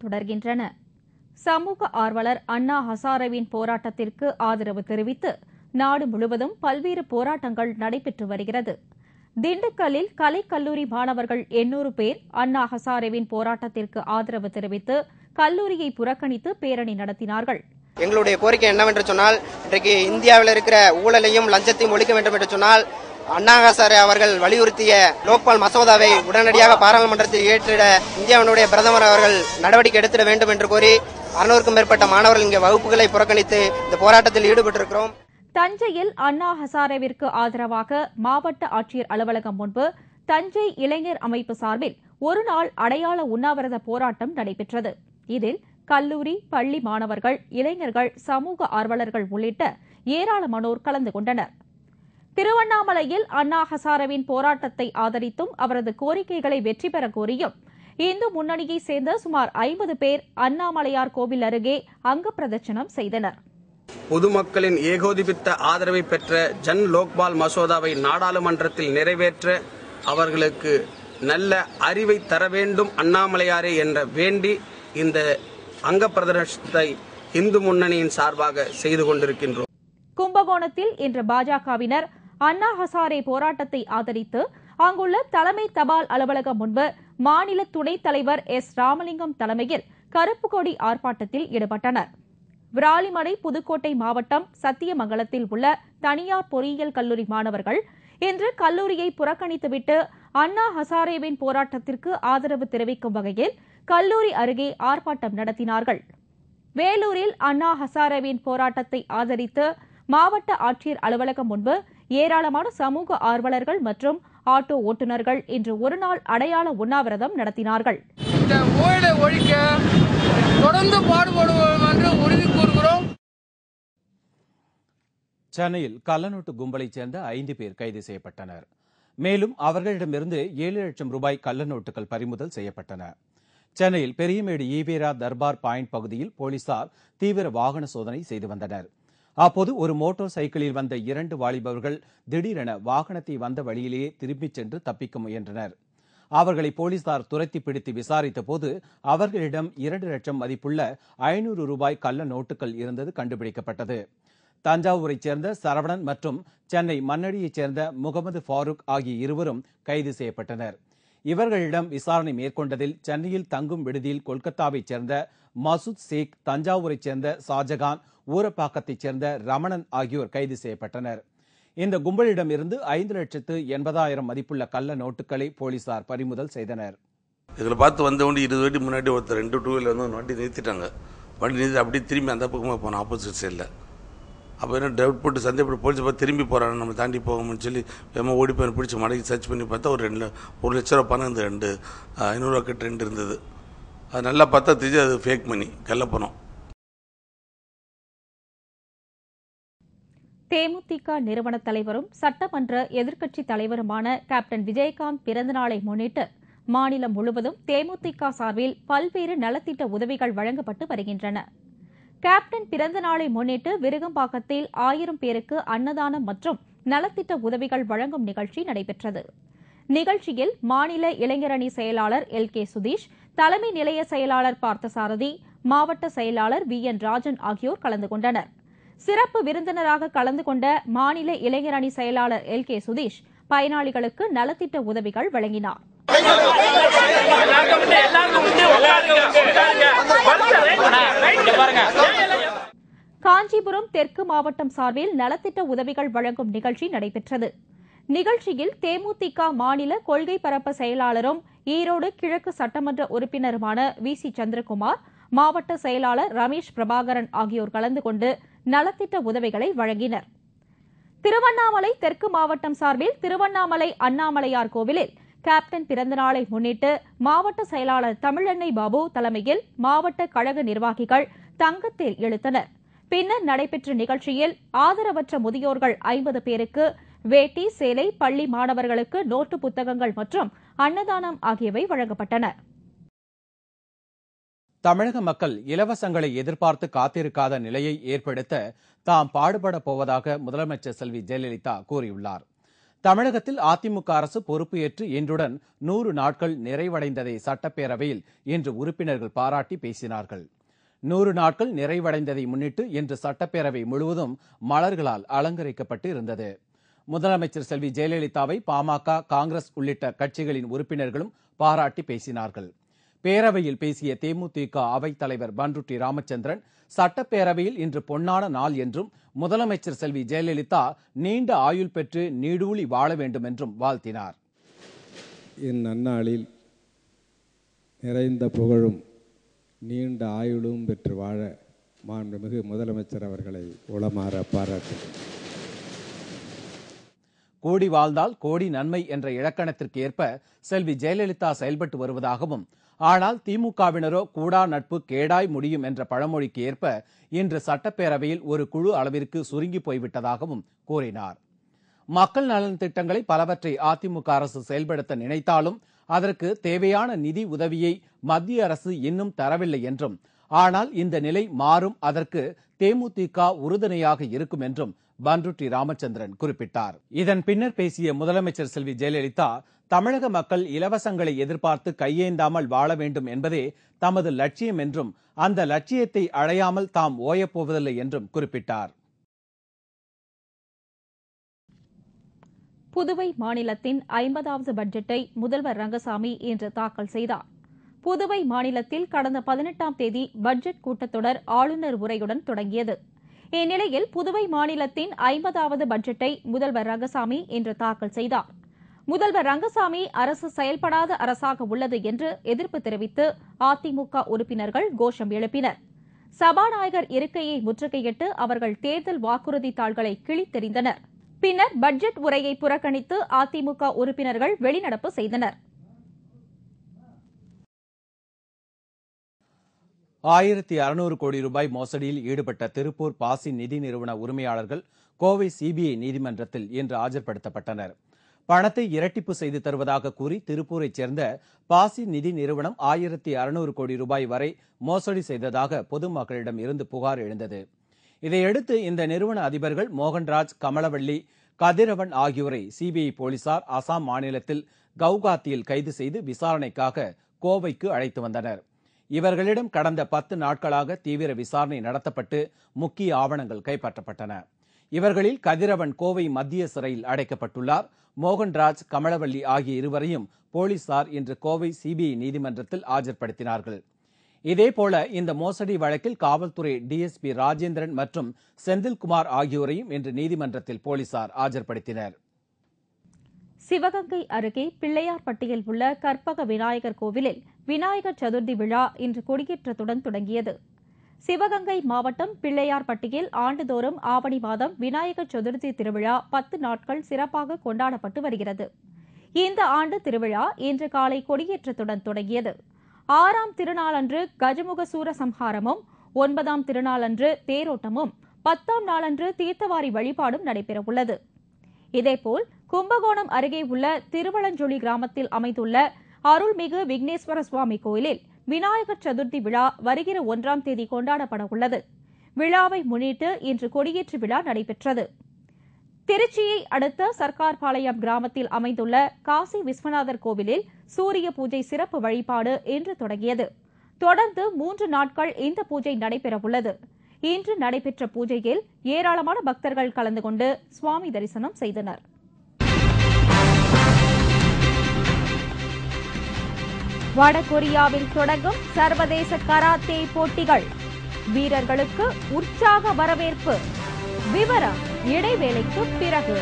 தொடர்கின்றன. சமூக ஆர்வலர் அண்ணா ஹசாரேவின் போராட்டத்திற்கு ஆதரவு தெரிவித்து நாடு முழுவதும் பல்வேறு போராட்டங்கள் நடைபெற்று வருகிறது. திண்டுக்கல்லில் கலைக்கல்லூரி மாணவர்கள் 800 பேர் அண்ணா ஹசாரேவின் போராட்டத்திற்கு ஆதரவு தெரிவித்து கல்லூரியை புறக்கணித்து பேரணி நடத்தினார்கள். எங்களுடைய கோரிக்கை என்னவென்று சொன்னால், இன்றைக்கு இந்தியாவில் இருக்கிற ஊழலையும் லஞ்சத்தையும் ஒழிக்க வேண்டும் என்று சொன்னால், அண்ணா ஹசாரே அவர்கள் வலியுறுத்திய லோக்பால் மசோதாவை உடனடியாக பாராளுமன்றத்தில் ஏற்றிட இந்தியாவினுடைய பிரதமர் அவர்கள் நடவடிக்கை எடுத்திட வேண்டும் என்று கோரி 600க்கும் மேற்பட்ட மாணவர்கள் இங்கே வகுப்புகளை புறக்கணித்து இந்த போராட்டத்தில் ஈடுபட்டிருக்கிறோம். தஞ்சையில் அண்ணா ஹசாரேவிற்கு ஆதரவாக மாவட்ட ஆட்சியர் அலுவலகம் முன்பு தஞ்சை இளைஞர் அமைப்பு சார்பில் ஒருநாள் அடையாள உண்ணாவிரத போராட்டம் நடைபெற்றது. இதில் கல்லூரி, பள்ளி மாணவர்கள், இளைஞர்கள், சமூக ஆர்வலர்கள் உள்ளிட்ட ஏராளமானோர் கலந்து கொண்டனர். திருவண்ணாமலையில் அண்ணா ஹசாரேவின் போராட்டத்தை ஆதரித்தும் அவரது கோரிக்கைகளை வெற்றி பெற கோரியும் இந்து முன்னணியைச் சேர்ந்த சுமார் 50 பேர் அண்ணாமலையார் கோவில் அருகே அங்கப்பிரதட்சணம் செய்தனர். பொதுமக்களின் ஏகோபித்த ஆதரவை பெற்ற ஜன் லோக்பால் மசோதாவை நாடாளுமன்றத்தில் நிறைவேற்ற அவர்களுக்கு நல்ல அறிவை தர வேண்டும் அண்ணாமலையாரே என்ற வேண்டி இந்த அங்கப்பிரதட்சணத்தை இந்து முன்னணியின் சார்பாக செய்து கொண்டிருக்கின்றோம். கும்பகோணத்தில் இன்று பாஜகவினர் அண்ணா ஹசாரே போராட்டத்தை ஆதரித்து அங்குள்ள தலைமை தபால் அலுவலகம் முன்பு மாநில துணைத் தலைவர் எஸ். ராமலிங்கம் தலைமையில் கருப்பு கொடி ஆர்ப்பாட்டத்தில் ஈடுபட்டனர். விராலிமலை புதுக்கோட்டை மாவட்டம் சத்தியமங்கலத்தில் உள்ள தனியார் பொறியியல் கல்லூரி மாணவர்கள் இன்று கல்லூரியை புறக்கணித்துவிட்டு அண்ணா ஹசாரேவின் போராட்டத்திற்கு ஆதரவு தெரிவிக்கும் வகையில் கல்லூரி அருகே ஆர்ப்பாட்டம் நடத்தினார்கள். வேலூரில் அண்ணா ஹசாரேவின் போராட்டத்தை ஆதரித்து மாவட்ட ஆட்சியர் அலுவலகம் முன்பு ஏராளமான சமூக ஆர்வலர்கள் மற்றும் ஆட்டோ ஓட்டுநர்கள் இன்று ஒருநாள் அடையாள உண்ணாவிரதம் நடத்தினார்கள். தொடர்ந்து பாடுபடுவோம் என்று உறுதி கூறுகிறோம். சென்னையில் கள்ளநோட்டு கும்பலைச் சேர்ந்த 5 பேர் கைது செய்யப்பட்டனர். மேலும் அவர்களிடமிருந்து 7 லட்சம் ரூபாய் கள்ளநோட்டுகள் பறிமுதல் செய்யப்பட்டன. சென்னையில் பெரியமேடு ஈவேரா தர்பார் பாயிண்ட் பகுதியில் போலீசார் தீவிர வாகன சோதனை செய்து வந்தனர். அப்போது ஒரு மோட்டார் சைக்கிளில் வந்த 2 வாலிபர்கள் திடீரென வாகனத்தை வந்த வழியிலேயே திரும்பிச் சென்று தப்பிக்க முயன்றனர். அவர்களை போலீசார் துரத்தி பிடித்து விசாரித்த போது அவர்களிடம் 2 லட்சம் மதிப்புள்ள 500 ரூபாய் கள்ள நோட்டுகள் இருந்தது கண்டுபிடிக்கப்பட்டது. தஞ்சாவூரைச் சேர்ந்த சரவணன் மற்றும் சென்னை மண்ணடியைச் சேர்ந்த முகமது ஃபாரூக் ஆகிய இருவரும் கைது செய்யப்பட்டனர். இவர்களிடம் விசாரணை மேற்கொண்டதில் சென்னையில் தங்கும் விடுதியில் கொல்கத்தாவைச் சேர்ந்த மசூத் ஷேக், தஞ்சாவூரைச் சேர்ந்த ஷாஜகான், ஊரப்பாக்கத்தைச் சேர்ந்த ரமணன் ஆகியோர் கைது செய்யப்பட்டனர். இந்த கும்பலிடமிருந்து 5,80,000 மதிப்புள்ள கள்ள நோட்டுகளை போலீசார் பறிமுதல் செய்தனர். இதில் பார்த்து வந்த வண்டி 20 வண்டி முன்னாடி ஒருத்தர் 2 டூவீலர் வந்து வண்டி நிறுத்திட்டாங்க. வண்டி நிறுத்தி அப்படியே திரும்பி அந்த பக்கமாக போனோம், ஆப்போசிட் சைடில். அப்போ என்ன டவுட் போட்டு சந்தேகப்பட்டு போலீஸ் பார்த்து திரும்பி போகிறாங்க, நம்ம தாண்டி போகணும்னு சொல்லி வேமா ஓடி போய் பிடிச்சி மடக்கி சர்ச் பண்ணி பார்த்தா ஒரு 1 லட்ச ரூபா பணம் இந்த 500 ரூபா கட்டு 2 இருந்தது. அது நல்லா பார்த்தா தெரிஞ்சு அது ஃபேக் மணி, கள்ளப்பணம். தேமுதிக நிறுவன தலைவரும் சட்டமன்ற எதிர்க்கட்சித் தலைவருமான கேப்டன் விஜயகாந்த் பிறந்தநாளை முன்னிட்டு மாநிலம் முழுவதும் தேமுதிக சார்பில் பல்வேறு நலத்திட்ட உதவிகள் வழங்கப்பட்டு வருகின்றன. கேப்டன் பிறந்தநாளை முன்னிட்டு விருகம்பாக்கத்தில் 1000 பேருக்கு அன்னதானம் மற்றும் நலத்திட்ட உதவிகள் வழங்கும் நிகழ்ச்சி நடைபெற்றது. நிகழ்ச்சியில் மாநில இளைஞரணி செயலாளர் LK சுதீஷ், தலைமை நிலைய செயலாளர் பார்த்தசாரதி, மாவட்ட செயலாளர் VN ராஜன் ஆகியோர் கலந்து கொண்டனர். சிறப்பு விருந்தினராக கலந்து கொண்ட மாநில இளைஞரணி செயலாளர் LK சுதீஷ் பயனாளிகளுக்கு நலத்திட்ட உதவிகள் வழங்கினார். காஞ்சிபுரம் தெற்கு மாவட்டம் சார்பில் நலத்திட்ட உதவிகள் வழங்கும் நிகழ்ச்சி நடைபெற்றது. நிகழ்ச்சியில் தேமுதிக மாநில கொள்கை பரப்பு செயலாளரும் ஈரோடு கிழக்கு சட்டமன்ற உறுப்பினருமான VC சந்திரகுமார், மாவட்ட செயலாளர் ரமேஷ் பிரபாகரன் ஆகியோர் கலந்து கொண்டு நலத்திட்ட உதவிகளை வழங்கினர். திருவண்ணாமலை தெற்கு மாவட்டம் சார்பில் திருவண்ணாமலை அண்ணாமலையார் கோவிலில் கேப்டன் பிறந்தநாளை முன்னிட்டு மாவட்ட செயலாளர் தமிழெண்ணெய் பாபு தலைமையில் மாவட்ட கழக நிர்வாகிகள் தங்கத்தேர் இழுத்தனர். பின்னர் நடைபெற்ற நிகழ்ச்சியில் ஆதரவற்ற முதியோர்கள் 50 பேருக்கு வேட்டி, சேலை, பள்ளி மாணவர்களுக்கு நோட்டு புத்தகங்கள் மற்றும் அன்னதானம் ஆகியவை வழங்கப்பட்டன. தமிழக மக்கள் இலவசங்களை எதிர்பார்த்து காத்திருக்காத நிலையை ஏற்படுத்த தாம் பாடுபடப் போவதாக முதலமைச்சர் செல்வி ஜெயலலிதா கூறியுள்ளார். தமிழகத்தில் அதிமுக அரசு பொறுப்பு ஏற்று இன்றுடன் 100 நாட்கள் நிறைவடைந்ததை சட்டப்பேரவையில் இன்று உறுப்பினர்கள் பாராட்டி பேசினார்கள். 100 நாட்கள் நிறைவடைந்ததை முன்னிட்டு இன்று சட்டப்பேரவை முழுவதும் மலர்களால் அலங்கரிக்கப்பட்டு இருந்தது. முதலமைச்சர் செல்வி ஜெயலலிதாவை பாமக, காங்கிரஸ் உள்ளிட்ட கட்சிகளின் உறுப்பினர்களும் பாராட்டி பேசினார்கள். பேரவையில் பேசிய தேமுதிக அவைத் தலைவர் பண்ருட்டி ராமச்சந்திரன், சட்டப்பேரவையில் இன்று பொன்னான நாள் என்றும் முதலமைச்சர் செல்வி ஜெயலலிதா நீண்ட ஆயுள் பெற்று நீடூழி வாழ வேண்டும் என்றும் வாழ்த்தினார். இந்நன்னாளில் நிறைந்த புகழும் நீண்ட ஆயுளும் பெற்று வாழ மாண்புமிகு முதலமைச்சர் அவர்களை உளமாற பாராட்டுகிறேன். கோடி வாழ்ந்தால் கோடி நன்மை என்ற இலக்கணத்திற்கு ஏற்ப செல்வி ஜெயலலிதா செயல்பட்டு வருவதாகவும், ஆனால் திமுகவினரோ கூடா நட்பு கேடாய் முடியும் என்ற பழமொழிக்கு ஏற்ப இன்று சட்டப்பேரவையில் ஒரு குழு அளவிற்கு சுருங்கி போய்விட்டதாகவும் கூறினார். மக்கள் நலன் திட்டங்களை பலவற்றை அதிமுக அரசு செயல்படுத்த நினைத்தாலும் அதற்கு தேவையான நிதி உதவியை மத்திய அரசு இன்னும் தரவில்லை என்றும், ஆனால் இந்த நிலை மாறும், அதற்கு தேமுதிக உறுதுணையாக இருக்கும் என்றும் பண்ருட்டி ராமச்சந்திரன் குறிப்பிட்டார். இதன் பின்னர் பேசிய முதலமைச்சர் செல்வி ஜெயலலிதா, தமிழக மக்கள் இலவசங்களை எதிர்பார்த்து கையேந்தாமல் வாழ வேண்டும் என்பதே தமது லட்சியம் என்றும், அந்த லட்சியத்தை அடையாமல் தாம் ஓயப்போவதில்லை என்றும் குறிப்பிட்டார். புதுவை மாநிலத்தின் 50வது பட்ஜெட்டை முதல்வர் ரங்கசாமி இன்று தாக்கல் செய்தார். புதுவை மாநிலத்தில் கடந்த 18ஆம் தேதி பட்ஜெட் கூட்டத்தொடர் ஆளுநர் உரையுடன் தொடங்கியது. இந்நிலையில் புதுவை மாநிலத்தின் 50வது பட்ஜெட்டை முதல்வர் ரங்கசாமி இன்று தாக்கல் செய்தார். முதல்வர் ரங்கசாமி அரசு செயல்படாத அரசாக உள்ளது என்று எதிர்ப்பு தெரிவித்து அதிமுக உறுப்பினர்கள் கோஷம் எழுப்பினர். சபாநாயகர் இருக்கையை முற்றுகையிட்டு அவர்கள் தேர்தல் வாக்குறுதி தாள்களை கிழித்தெறிந்தனர். பின்னர் பட்ஜெட் உரையை புறக்கணித்து அதிமுக உறுப்பினர்கள் வெளிநடப்பு செய்தனர். 1600 கோடி ரூபாய் மோசடியில் ஈடுபட்ட திருப்பூர் பாசி நிதி நிறுவன உரிமையாளர்கள் கோவை சிபிஐ நீதிமன்றத்தில் இன்று ஆஜர்படுத்தப்பட்டனர். பணத்தை இரட்டிப்பு செய்து தருவதாக கூறி திருப்பூரைச் சேர்ந்த பாசி நிதி நிறுவனம் 1600 கோடி ரூபாய் வரை மோசடி செய்ததாக பொதுமக்களிடம் இருந்து புகார் எழுந்தது. இதையடுத்து இந்த நிறுவன அதிபர்கள் மோகன்ராஜ், கமலவள்ளி, கதிரவன் ஆகியோரை சிபிஐ போலீசார் அசாம் மாநிலத்தில் கவுகாத்தியில் கைது செய்து விசாரணைக்காக கோவைக்கு அழைத்து வந்தனர். இவர்களிடம் கடந்த 10 நாட்களாக தீவிர விசாரணை நடத்தப்பட்டு முக்கிய ஆவணங்கள் கைப்பற்றப்பட்டன. இவர்களில் கதிரவன் கோவை மத்திய சிறையில் அடைக்கப்பட்டுள்ளார். மோகன்ராஜ், கமலவள்ளி ஆகிய இருவரையும் போலீசார் இன்று கோவை சிபிஐ நீதிமன்றத்தில் ஆஜர்படுத்தினார்கள். இதேபோல இந்த மோசடி வழக்கில் காவல்துறை டிஎஸ்பி ராஜேந்திரன் மற்றும் செந்தில்குமார் ஆகியோரையும் இன்று நீதிமன்றத்தில் போலீசார் ஆஜர்படுத்தினர். சிவகங்கை அருகே பிள்ளையார்பட்டியில் உள்ள கற்பக விநாயகர் கோவிலில் விநாயகர் சதுர்த்தி விழா இன்று கொடியேற்றத்துடன் தொடங்கியது. சிவகங்கை மாவட்டம் பிள்ளையார்பட்டியில் ஆண்டுதோறும் ஆவணி மாதம் விநாயகர் சதுர்த்தி திருவிழா 10 நாட்கள் சிறப்பாக கொண்டாடப்பட்டு வருகிறது. இந்த ஆண்டு திருவிழா இன்று காலை கொடியேற்றத்துடன் தொடங்கியது. 6ஆம் திருநாளன்று கஜமுக சூரசம்ஹாரமும், 9ஆம் திருநாளன்று தேரோட்டமும், 10ஆம் நாளன்று தீர்த்தவாரி வழிபாடும் நடைபெறவுள்ளது. இதேபோல் கும்பகோணம் அருகே உள்ள திருவளஞ்சொலி கிராமத்தில் அமைந்துள்ள அருள்மிகு விக்னேஸ்வர சுவாமி கோயிலில் விநாயகர் சதுர்த்தி விழா வருகிற 1ஆம் தேதி கொண்டாடப்பட உள்ளது. விழாவை முன்னிட்டு இன்று கொடியேற்று விழா நடைபெற்றது. திருச்சியை அடுத்த சர்க்கார்பாளையம் கிராமத்தில் அமைந்துள்ள காசி விஸ்வநாதர் கோவிலில் சூரிய பூஜை சிறப்பு வழிபாடு இன்று தொடங்கியது. தொடர்ந்து 3 நாட்கள் இந்த பூஜை நடைபெறவுள்ளது. இன்று நடைபெற்ற பூஜையில் ஏராளமான பக்தர்கள் கலந்து கொண்டு சுவாமி தரிசனம் செய்தனர். வடகொரியாவில் தொடங்கும் சர்வதேச கராத்தே போட்டிகள், வீரர்களுக்கு உற்சாக வரவேற்பு. விவரம் இடைவேளைக்கு பிறகு.